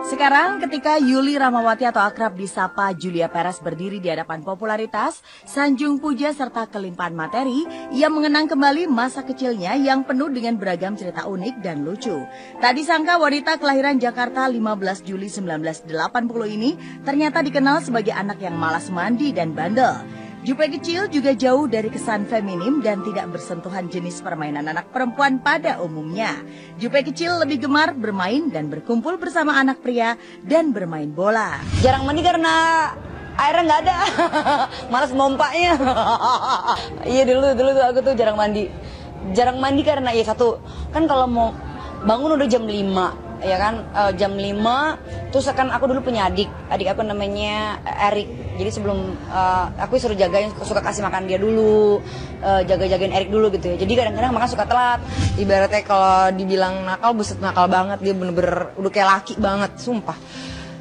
Sekarang ketika Yuli Rahmawati atau akrab disapa Julia Perez berdiri di hadapan popularitas, sanjung puja serta kelimpahan materi, ia mengenang kembali masa kecilnya yang penuh dengan beragam cerita unik dan lucu. Tak disangka wanita kelahiran Jakarta 15 Juli 1980 ini ternyata dikenal sebagai anak yang malas mandi dan bandel. Jupe kecil juga jauh dari kesan feminim dan tidak bersentuhan jenis permainan anak perempuan pada umumnya. Jupe kecil lebih gemar bermain dan berkumpul bersama anak pria dan bermain bola. Jarang mandi karena airnya nggak ada, malas mompaknya. Iya dulu tuh aku tuh jarang mandi. Jarang mandi karena ya satu, kan kalau mau bangun udah jam 5. Ya kan, jam 5, terus kan aku dulu punya adik aku namanya Erik. Jadi sebelum aku suruh jagain, suka kasih makan dia dulu, jaga-jagain Erik dulu gitu ya. Jadi kadang-kadang makan suka telat. Ibaratnya kalau dibilang nakal, buset nakal banget. Dia bener-bener udah kayak laki banget, sumpah.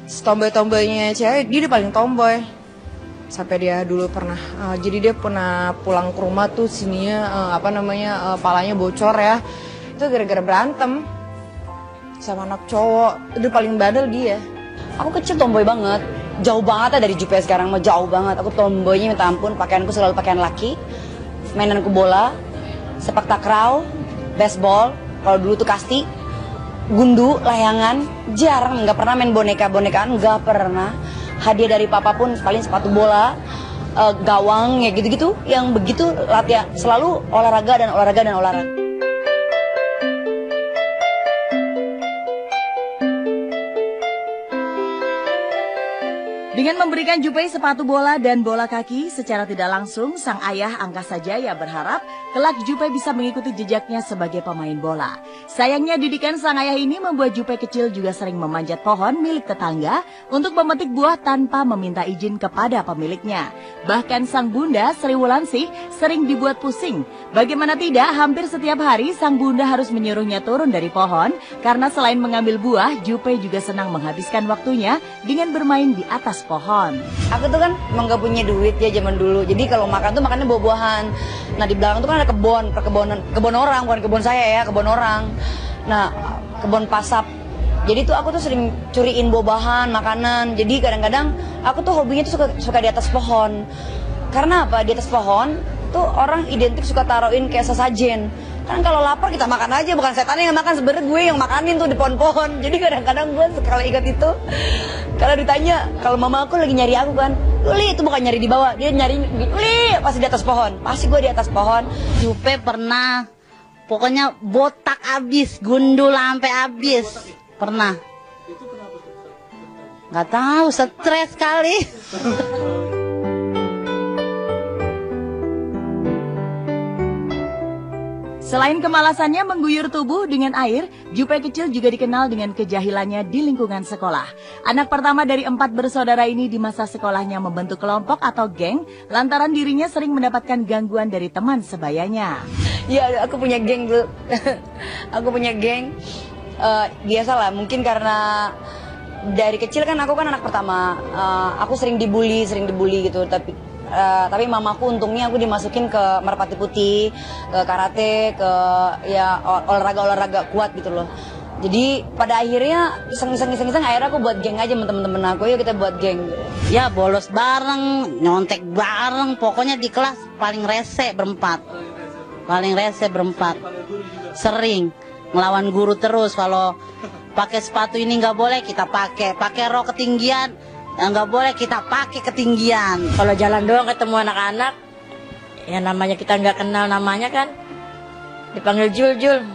Tomboy-tomboynya cewek, dia paling tomboy. Sampai dia dulu pernah, jadi dia pernah pulang ke rumah tuh sininya, palanya bocor ya. Itu gara-gara berantem sama anak cowok. Itu paling bandel dia. Aku kecil tomboy banget, jauh banget ya dari Jupe sekarang, mau jauh banget. Aku tomboynya minta ampun, pakaianku selalu pakaian laki, mainanku bola, sepak takraw, baseball, kalau dulu tuh kasti, gundu, layangan, jarang, nggak pernah main boneka-bonekaan, nggak pernah. Hadiah dari papa pun paling sepatu bola, gawang, ya gitu-gitu, yang begitu latihan, selalu olahraga. Dengan memberikan Jupe sepatu bola dan bola kaki, secara tidak langsung sang ayah Angkasa Jaya berharap kelak Jupe bisa mengikuti jejaknya sebagai pemain bola. Sayangnya didikan sang ayah ini membuat Jupe kecil juga sering memanjat pohon milik tetangga untuk memetik buah tanpa meminta izin kepada pemiliknya. Bahkan sang bunda Sri Wulansi sering dibuat pusing. Bagaimana tidak, hampir setiap hari sang bunda harus menyuruhnya turun dari pohon karena selain mengambil buah, Jupe juga senang menghabiskan waktunya dengan bermain di atas pohon. Aku tuh kan emang gak punya duit ya zaman dulu. Jadi kalau makan tuh makannya buah-buahan. Nah di belakang tuh kan ada kebun orang, bukan kebun saya ya, kebun orang. Nah kebun pasap. Jadi tuh aku tuh sering curiin buah-buahan, makanan. Jadi kadang-kadang aku tuh hobinya tuh suka di atas pohon. Karena apa? Di atas pohon tuh orang identik suka taruhin kayak sesajen. Kan kalau lapar kita makan aja, bukan setan yang makan, sebenarnya gue yang makanin tuh di pohon-pohon. Jadi kadang-kadang gue sekali ingat itu, kalau ditanya, kalau mama aku lagi nyari aku kan, Uli itu bukan nyari di bawah, dia nyari Uli pasti di atas pohon, pasti gue di atas pohon. Jupe pernah, pokoknya botak abis, gundul sampai abis, pernah. Nggak tahu, stres kali. Selain kemalasannya mengguyur tubuh dengan air, Jupe kecil juga dikenal dengan kejahilannya di lingkungan sekolah. Anak pertama dari 4 bersaudara ini di masa sekolahnya membentuk kelompok atau geng, lantaran dirinya sering mendapatkan gangguan dari teman sebayanya. Iya, aku punya geng tuh. Aku punya geng. Biasalah, mungkin karena dari kecil kan aku kan anak pertama. Aku sering dibully gitu, tapi mamaku untungnya aku dimasukin ke Merpati Putih, ke karate, ke ya olahraga kuat gitu loh. Jadi pada akhirnya iseng akhirnya aku buat geng aja sama temen-temen aku, yuk kita buat geng. Ya bolos bareng, nyontek bareng, pokoknya di kelas paling rese berempat. Sering ngelawan guru terus, kalau pakai sepatu ini nggak boleh kita pakai rok ketinggian. Nggak boleh kita pakai ketinggian. Kalau jalan doang ketemu anak-anak, ya namanya kita nggak kenal namanya kan, dipanggil Jul.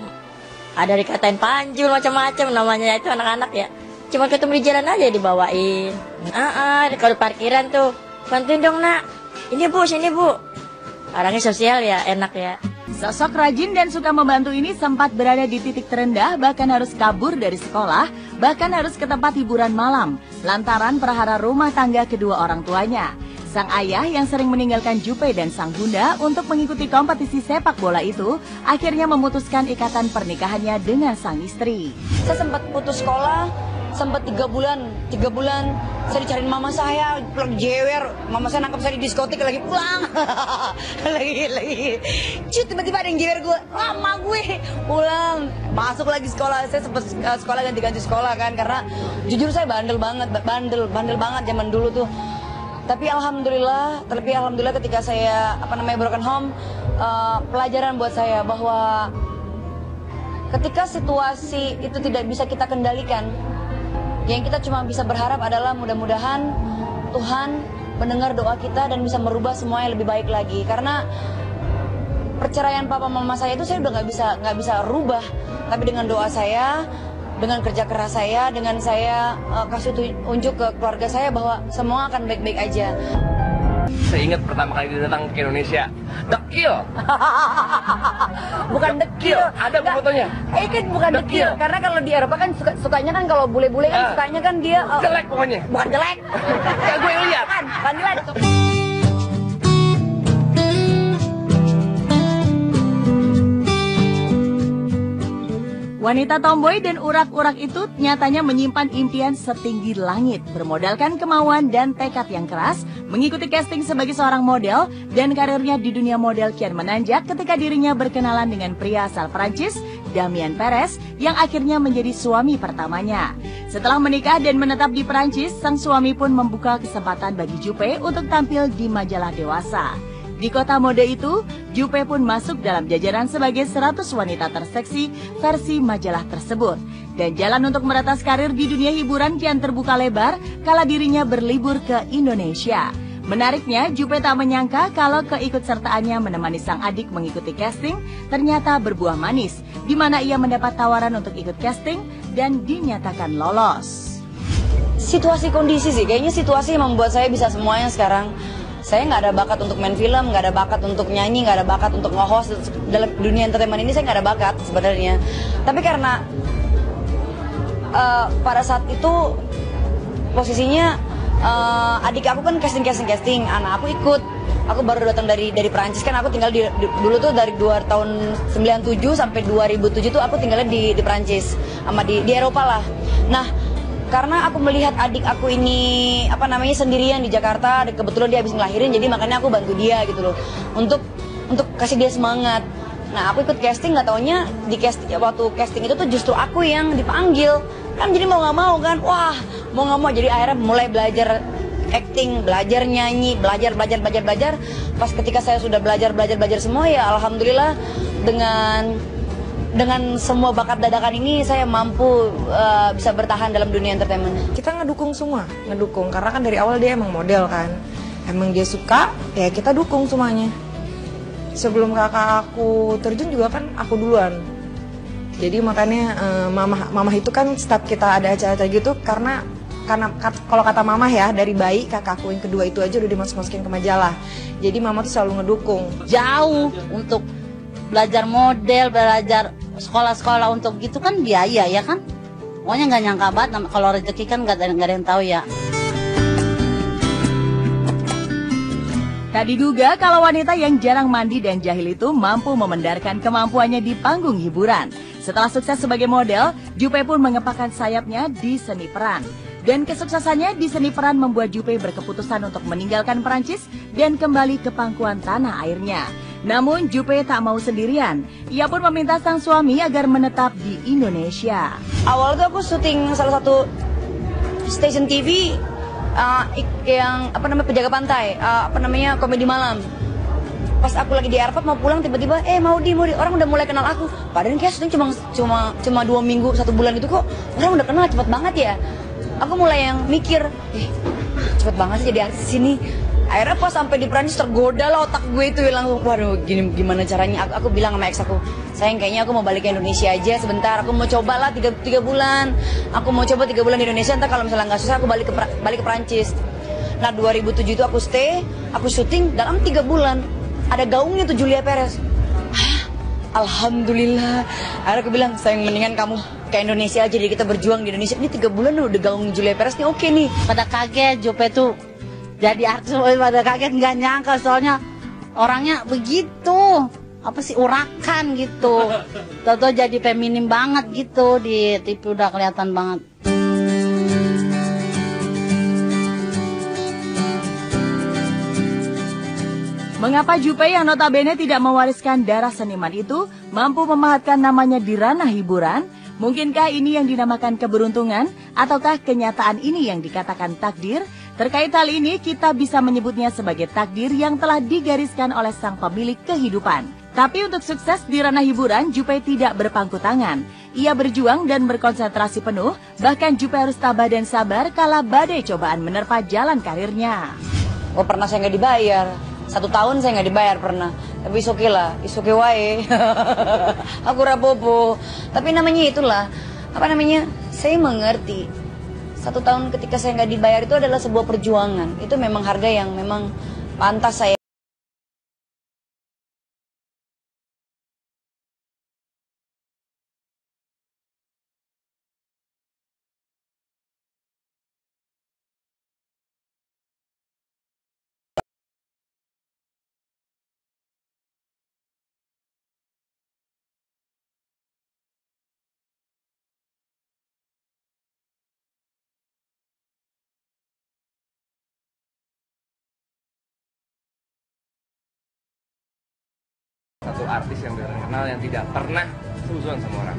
Ada dikatain Panjul macam-macam namanya itu anak-anak ya. Cuma ketemu di jalan aja dibawain. Kalau parkiran tuh, bantuin dong nak. Ini bu, sini bu. Orangnya sosial ya, enak ya. Sosok rajin dan suka membantu ini sempat berada di titik terendah, bahkan harus kabur dari sekolah, bahkan harus ke tempat hiburan malam, lantaran perhara rumah tangga kedua orang tuanya. Sang ayah yang sering meninggalkan Jupe dan sang bunda untuk mengikuti kompetisi sepak bola itu, akhirnya memutuskan ikatan pernikahannya dengan sang istri. Saya sempat putus sekolah, sempat 3 bulan saya dicariin mama saya, pulang jewer, mama saya nangkep saya di diskotik lagi pulang. lagi tiba-tiba ada yang jewer gue, mama gue pulang, masuk lagi sekolah. Saya sempat sekolah ganti-ganti sekolah kan, karena jujur saya bandel banget zaman dulu tuh. Tapi alhamdulillah ketika saya broken home, pelajaran buat saya bahwa ketika situasi itu tidak bisa kita kendalikan, yang kita cuma bisa berharap adalah mudah-mudahan Tuhan mendengar doa kita dan bisa merubah semuanya lebih baik lagi. Karena perceraian papa mama saya itu saya udah nggak bisa rubah, tapi dengan doa saya, dengan kerja keras saya, dengan saya kasih tunjuk ke keluarga saya bahwa semua akan baik-baik aja. Saya ingat pertama kali dia datang ke Indonesia, dekil. Bukan dekil, ada fotonya. Kan bukan dekil, karena kalau di Eropa kan sukanya kan kalau bule-bule kan sukanya kan dia jelek pokoknya. Bukan jelek. Kayak gue yang lihat. Bukan jelek. Wanita tomboy dan urak-urak itu nyatanya menyimpan impian setinggi langit, bermodalkan kemauan dan tekad yang keras, mengikuti casting sebagai seorang model, dan karirnya di dunia model kian menanjak ketika dirinya berkenalan dengan pria asal Prancis, Damien Perez, yang akhirnya menjadi suami pertamanya. Setelah menikah dan menetap di Prancis, sang suami pun membuka kesempatan bagi Juppe untuk tampil di majalah dewasa. Di kota mode itu, Juppe pun masuk dalam jajaran sebagai 100 wanita terseksi versi majalah tersebut. Dan jalan untuk meretas karir di dunia hiburan kian terbuka lebar kala dirinya berlibur ke Indonesia. Menariknya, Juppe tak menyangka kalau keikutsertaannya menemani sang adik mengikuti casting ternyata berbuah manis, di mana ia mendapat tawaran untuk ikut casting dan dinyatakan lolos. Situasi kondisi sih, kayaknya situasi yang membuat saya bisa semuanya sekarang. Saya nggak ada bakat untuk main film, nggak ada bakat untuk nyanyi, nggak ada bakat untuk nge-host. Dalam dunia entertainment ini saya nggak ada bakat sebenarnya. Tapi karena pada saat itu posisinya adik aku kan casting, anak aku ikut. Aku baru datang dari Perancis kan, aku tinggal dulu tuh dari tahun 97 sampai 2007 tuh aku tinggalnya di Perancis sama di Eropa lah. Nah, karena aku melihat adik aku ini sendirian di Jakarta, kebetulan dia habis ngelahirin, jadi makanya aku bantu dia gitu loh untuk kasih dia semangat. Nah, aku ikut casting, nggak taunya waktu casting itu tuh justru aku yang dipanggil kan, jadi mau nggak mau kan, mau nggak mau jadi akhirnya mulai belajar acting, belajar nyanyi, belajar. Pas ketika saya sudah belajar semua, ya alhamdulillah dengan semua bakat dadakan ini saya mampu bisa bertahan dalam dunia entertainment. Kita ngedukung karena kan dari awal dia emang model kan, emang dia suka, ya kita dukung semuanya. Sebelum kakak aku terjun juga kan aku duluan, jadi makanya mama itu kan setiap kita ada acara gitu, karena kalau kata mama ya, dari bayi kakak aku yang kedua itu aja udah dimasukin ke majalah, jadi mama tuh selalu ngedukung. Jauh untuk belajar model, belajar sekolah-sekolah untuk gitu kan biaya ya kan. Pokoknya nggak nyangka banget, kalau rezeki kan nggak ada yang tahu ya. Tak diduga kalau wanita yang jarang mandi dan jahil itu mampu memendarkan kemampuannya di panggung hiburan. Setelah sukses sebagai model, Juppe pun mengepakkan sayapnya di seni peran. Dan kesuksesannya di seni peran membuat Juppe berkeputusan untuk meninggalkan Perancis dan kembali ke pangkuan tanah airnya. Namun Juppe tak mau sendirian. Ia pun meminta sang suami agar menetap di Indonesia. Awal tuh aku syuting salah satu stasiun TV yang penjaga pantai, komedi malam. Pas aku lagi di airport mau pulang, tiba-tiba Maudi orang udah mulai kenal aku. Padahal kayak syuting cuma 2 minggu 1 bulan gitu kok orang udah kenal cepet banget ya. Aku mulai yang mikir, cepet banget sih jadi artis sini. Akhirnya pas sampai di Prancis tergoda lah otak gue itu, langsung waduh gimana caranya. Aku bilang sama ex aku, sayang kayaknya aku mau balik ke Indonesia aja sebentar, aku mau coba lah 3 bulan. Aku mau coba 3 bulan di Indonesia, ntar kalau misalnya nggak susah aku balik ke Prancis. Nah 2007 itu aku stay, aku syuting dalam 3 bulan. Ada gaungnya tuh Julia Perez. Alhamdulillah. Akhirnya aku bilang, sayang mendingan kamu ke Indonesia aja, jadi kita berjuang di Indonesia. Ini 3 bulan udah gaung Julia Perez nih, oke nih. Pada kaget Juppe tuh jadi artis, pada kaget nggak nyangka soalnya orangnya begitu urakan gitu. Tahu jadi feminim banget gitu, di TV udah kelihatan banget. Mengapa Jupe yang notabene tidak mewariskan darah seniman itu mampu memahatkan namanya di ranah hiburan? Mungkinkah ini yang dinamakan keberuntungan ataukah kenyataan ini yang dikatakan takdir? Terkait hal ini kita bisa menyebutnya sebagai takdir yang telah digariskan oleh sang pemilik kehidupan. Tapi untuk sukses di ranah hiburan, Jupe tidak berpangku tangan. Ia berjuang dan berkonsentrasi penuh, bahkan Jupe harus tabah dan sabar kala badai cobaan menerpa jalan karirnya. Oh, pernah saya nggak dibayar. 1 tahun saya nggak dibayar pernah. Tapi is okay lah, is okay wae. Aku rapopo. Tapi namanya itulah, saya mengerti. 1 tahun ketika saya nggak dibayar itu adalah sebuah perjuangan. Itu memang harga yang memang pantas saya. Satu artis yang terkenal yang tidak pernah suzon sama orang.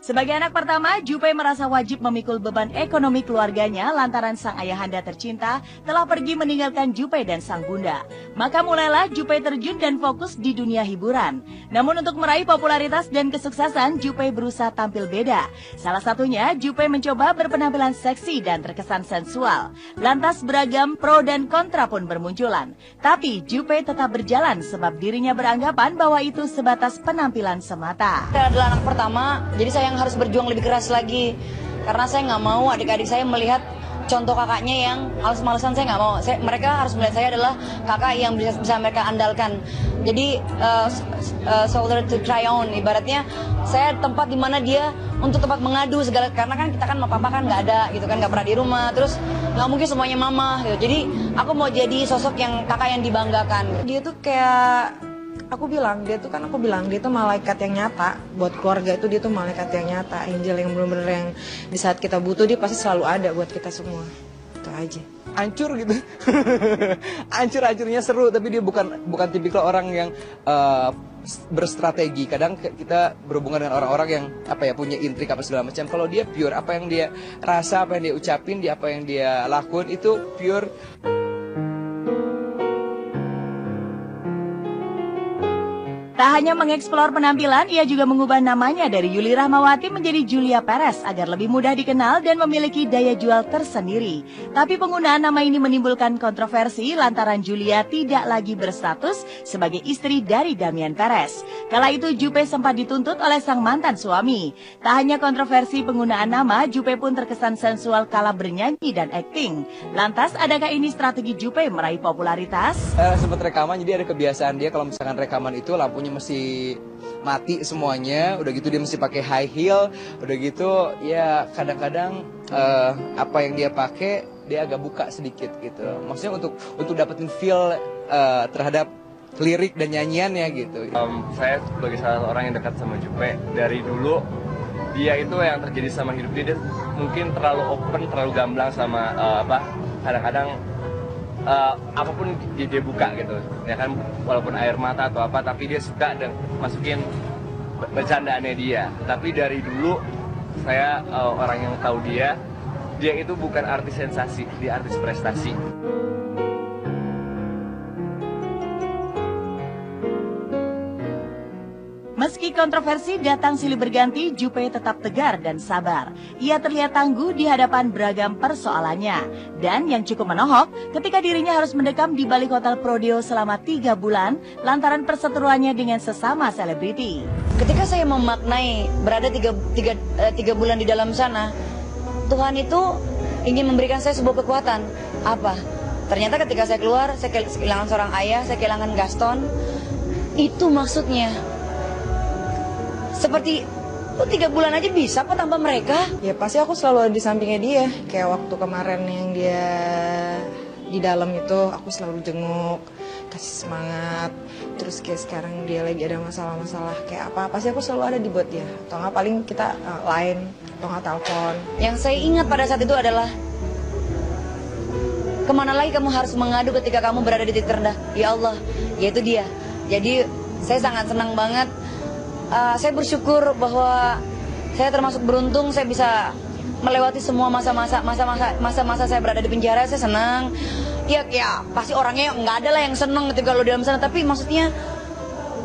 Sebagai anak pertama, Jupe merasa wajib memikul beban ekonomi keluarganya lantaran sang ayahanda tercinta telah pergi meninggalkan Jupe dan sang bunda. Maka mulailah Jupe terjun dan fokus di dunia hiburan. Namun untuk meraih popularitas dan kesuksesan, Jupe berusaha tampil beda. Salah satunya, Jupe mencoba berpenampilan seksi dan terkesan sensual. Lantas beragam pro dan kontra pun bermunculan. Tapi Jupe tetap berjalan sebab dirinya beranggapan bahwa itu sebatas penampilan semata. Saya adalah anak pertama, jadi saya yang harus berjuang lebih keras lagi. Karena saya nggak mau adik-adik saya melihat contoh kakaknya yang males-malesan. Saya nggak mau. Mereka harus melihat saya adalah kakak yang bisa mereka andalkan. Jadi shoulder to cry on. Ibaratnya saya tempat di mana dia untuk tempat mengadu segala. Karena kan kita kan papa kan nggak ada gitu kan, nggak pernah di rumah. Terus nggak mungkin semuanya mama gitu. Jadi aku mau jadi sosok yang kakak yang dibanggakan. Dia tuh kayak aku bilang dia tuh malaikat yang nyata buat keluarga. Itu dia tuh malaikat yang nyata, angel yang benar-benar yang di saat kita butuh dia pasti selalu ada buat kita semua. Itu aja. Hancur gitu. Hancur-hancurnya seru, tapi dia bukan tipikal orang yang berstrategi. Kadang kita berhubungan dengan orang-orang yang punya intrik apa segala macam. Kalau dia pure, apa yang dia rasa, apa yang dia ucapin, apa yang dia lakuin itu pure. Tak hanya mengeksplor penampilan, ia juga mengubah namanya dari Yuli Rahmawati menjadi Julia Perez agar lebih mudah dikenal dan memiliki daya jual tersendiri. Tapi penggunaan nama ini menimbulkan kontroversi lantaran Julia tidak lagi berstatus sebagai istri dari Damian Perez. Kala itu Jupe sempat dituntut oleh sang mantan suami. Tak hanya kontroversi penggunaan nama, Jupe pun terkesan sensual kala bernyanyi dan akting. Lantas, adakah ini strategi Jupe meraih popularitas? Sempat rekaman, jadi ada kebiasaan dia kalau misalkan rekaman itu lampunya mesti mati semuanya, udah gitu dia mesti pakai high heel, udah gitu ya kadang-kadang apa yang dia pakai dia agak buka sedikit gitu. Maksudnya untuk dapetin feel terhadap lirik dan nyanyiannya gitu. Saya sebagai salah satu orang yang dekat sama Jupe dari dulu, dia itu yang terjadi sama hidup dia mungkin terlalu open, terlalu gamblang sama kadang-kadang apapun dia buka gitu ya kan, walaupun air mata atau apa, tapi dia suka dan masukin bercandaannya dia. Tapi dari dulu saya orang yang tahu dia itu bukan artis sensasi, dia artis prestasi. Meski kontroversi datang silih berganti, Jupe tetap tegar dan sabar. Ia terlihat tangguh di hadapan beragam persoalannya. Dan yang cukup menohok, ketika dirinya harus mendekam di balik hotel Prodeo selama 3 bulan, lantaran perseteruannya dengan sesama selebriti. Ketika saya memaknai berada 3 bulan di dalam sana, Tuhan itu ingin memberikan saya sebuah kekuatan. Apa? Ternyata ketika saya keluar, saya kehilangan seorang ayah, saya kehilangan Gaston. Itu maksudnya. Seperti 3 bulan aja bisa kok tambah mereka. Ya pasti aku selalu ada di sampingnya dia. Kayak waktu kemarin yang dia di dalam itu aku selalu jenguk, kasih semangat. Terus kayak sekarang dia lagi ada masalah-masalah kayak apa, pasti aku selalu ada di buat dia. Atau nggak paling kita line atau nggak telepon. Yang saya ingat pada saat itu adalah kemana lagi kamu harus mengadu ketika kamu berada di titik terendah? Ya Allah, yaitu dia. Jadi saya sangat senang banget. Saya bersyukur bahwa saya termasuk beruntung, saya bisa melewati semua masa-masa saya berada di penjara. Saya senang. Ya pasti orangnya nggak ada lah yang senang ketika lo dalam sana. Tapi maksudnya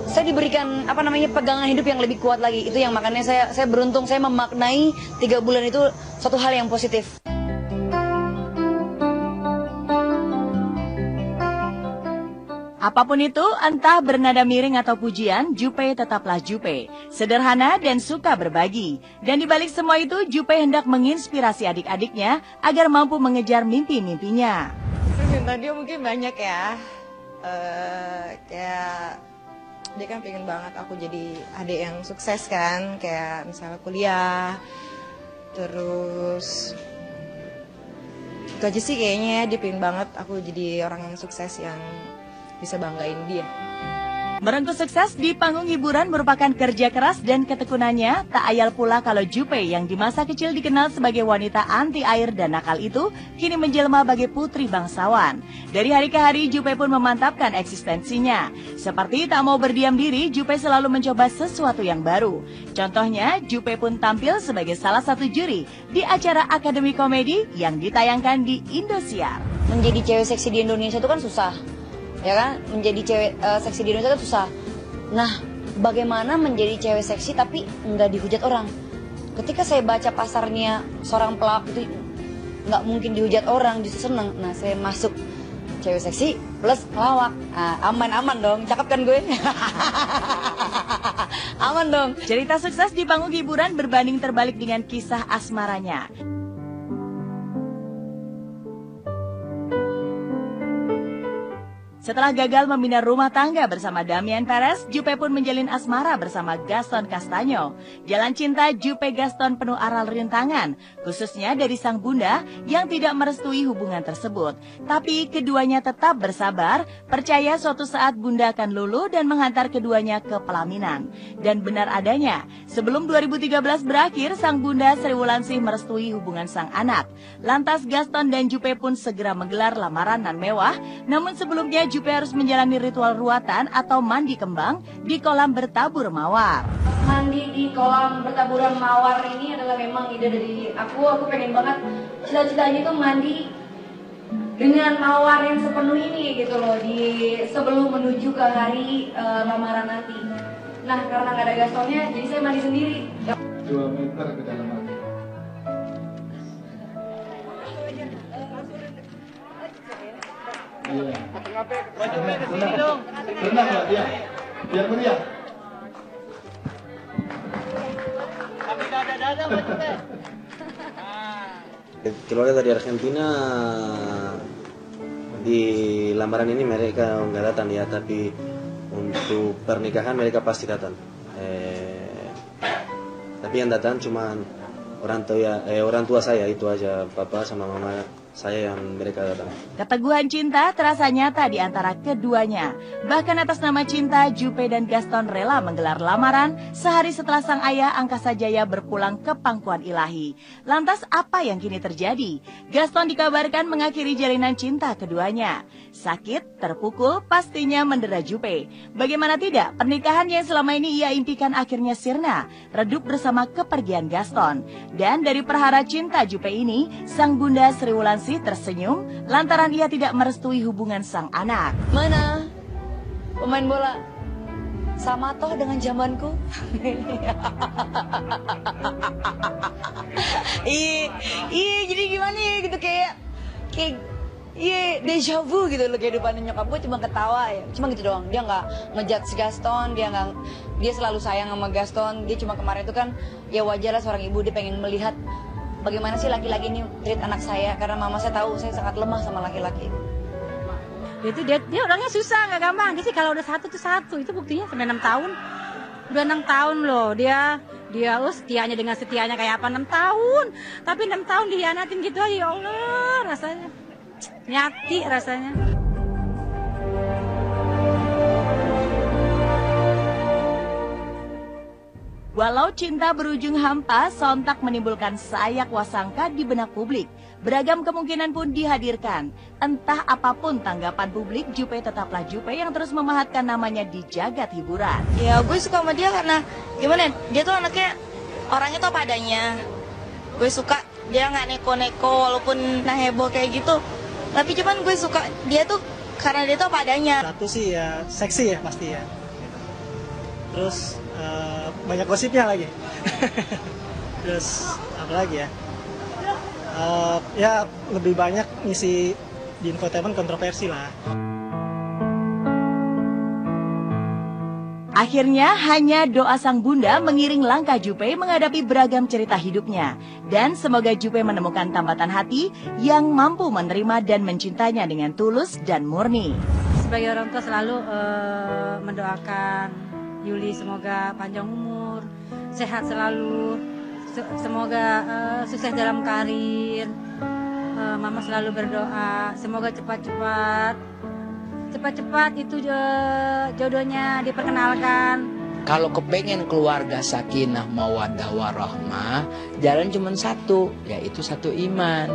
saya diberikan pegangan hidup yang lebih kuat lagi. Itu yang makanya saya beruntung. Saya memaknai 3 bulan itu suatu hal yang positif. Apapun itu, entah bernada miring atau pujian, Jupe tetaplah Jupe. Sederhana dan suka berbagi. Dan di balik semua itu, Jupe hendak menginspirasi adik-adiknya agar mampu mengejar mimpi-mimpinya. Permintaan dia mungkin banyak ya. Kayak dia kan pengen banget aku jadi adik yang sukses kan. Kayak misalnya kuliah. Terus itu aja sih kayaknya dia pengen banget aku jadi orang yang sukses yang bisa banggain dia. Merengkuh sukses di panggung hiburan merupakan kerja keras dan ketekunannya. Tak ayal pula kalau Jupe yang di masa kecil dikenal sebagai wanita anti air dan nakal itu kini menjelma sebagai putri bangsawan. Dari hari ke hari Jupe pun memantapkan eksistensinya. Seperti tak mau berdiam diri, Jupe selalu mencoba sesuatu yang baru. Contohnya, Jupe pun tampil sebagai salah satu juri di acara Akademi Komedi yang ditayangkan di Indosiar. Menjadi cewek seksi di Indonesia itu kan susah. Ya kan, menjadi cewek seksi di Indonesia itu susah. Nah, bagaimana menjadi cewek seksi tapi nggak dihujat orang? Ketika saya baca pasarnya seorang pelawak itu nggak mungkin dihujat orang, justru seneng. Nah, saya masuk cewek seksi plus pelawak. Aman dong, cakep kan gue? Aman dong. Cerita sukses di panggung hiburan berbanding terbalik dengan kisah asmaranya. Setelah gagal membina rumah tangga bersama Damian Perez, Jupe pun menjalin asmara bersama Gaston Castaño. Jalan cinta Jupe Gaston penuh aral rintangan, khususnya dari sang bunda yang tidak merestui hubungan tersebut. Tapi keduanya tetap bersabar, percaya suatu saat bunda akan luluh dan menghantar keduanya ke pelaminan. Dan benar adanya, sebelum 2013 berakhir, sang bunda Sri Wulansih merestui hubungan sang anak. Lantas Gaston dan Jupe pun segera menggelar lamaran nan mewah, namun sebelumnya Jupe harus menjalani ritual ruatan atau mandi kembang di kolam bertabur mawar. Mandi di kolam bertaburan mawar ini adalah memang ide dari aku. Aku pengen banget cita-citanya tuh mandi dengan mawar yang sepenuh ini gitu loh sebelum menuju ke hari lamaran nanti. Nah, karena nggak ada Gastonnya, jadi saya mandi sendiri. 2 meter ke dalam air. Iya. Tenang lah dia. Biar meriah. Keluarga dari Argentina di lamaran ini mereka nggak datang ya, tapi untuk pernikahan mereka pasti datang. Tapi yang datang cuma orang tua saya itu aja, papa sama mama saya yang mereka datang. Keteguhan cinta terasa nyata di antara keduanya. Bahkan atas nama cinta, Jupe dan Gaston rela menggelar lamaran sehari setelah sang ayah Angkasa Jaya berpulang ke pangkuan ilahi. Lantas apa yang kini terjadi? Gaston dikabarkan mengakhiri jalinan cinta keduanya. Sakit, terpukul, pastinya mendera Jupe. Bagaimana tidak, pernikahan yang selama ini ia impikan akhirnya sirna, redup bersama kepergian Gaston. Dan dari perhara cinta Jupe ini, sang bunda Sri Wulansih tersenyum lantaran ia tidak merestui hubungan sang anak. Mana pemain bola? Sama toh dengan zamanku. Iya, jadi gimana ya gitu kayak deja vu gitu loh kehidupannya nyokap gue, cuma ketawa ya, cuma gitu doang. Dia nggak ngejudge Gaston, dia selalu sayang sama Gaston. Dia cuma kemarin itu kan ya wajar lah seorang ibu, dia pengen melihat bagaimana sih laki-laki ini treat anak saya, karena mama saya tahu saya sangat lemah sama laki-laki. Itu dia orangnya susah, nggak gampang. Jadi kalau udah satu tuh satu, itu buktinya sudah 6 tahun. Udah 6 tahun loh dia setianya dengan setianya kayak apa 6 tahun. Tapi 6 tahun dihianatin gitu aja, ya Allah, rasanya nyati rasanya. Walau cinta berujung hampa, sontak menimbulkan sayak wasangka di benak publik. Beragam kemungkinan pun dihadirkan. Entah apapun tanggapan publik, Jupe tetaplah Jupe yang terus memahatkan namanya di jagat hiburan. Ya gue suka sama dia karena gimana, dia tuh anaknya, orangnya tuh apa adanya. Gue suka dia nggak neko-neko walaupun heboh kayak gitu. Tapi cuman gue suka dia tuh karena dia tuh apa adanya. Satu sih ya seksi ya pasti ya. Terus banyak gosipnya lagi. Terus apa lagi ya? Ya lebih banyak ngisi di infotainment kontroversi lah. Akhirnya hanya doa sang bunda mengiring langkah Jupe menghadapi beragam cerita hidupnya. Dan semoga Jupe menemukan tambatan hati yang mampu menerima dan mencintainya dengan tulus dan murni. Sebagai orang tua selalu mendoakan Yuli semoga panjang umur, sehat selalu, semoga sukses dalam karir. Mama selalu berdoa semoga cepat-cepat itu jodohnya diperkenalkan. Kalau kepengen keluarga sakinah mawaddah warahmah, jalan cuma satu, yaitu satu iman.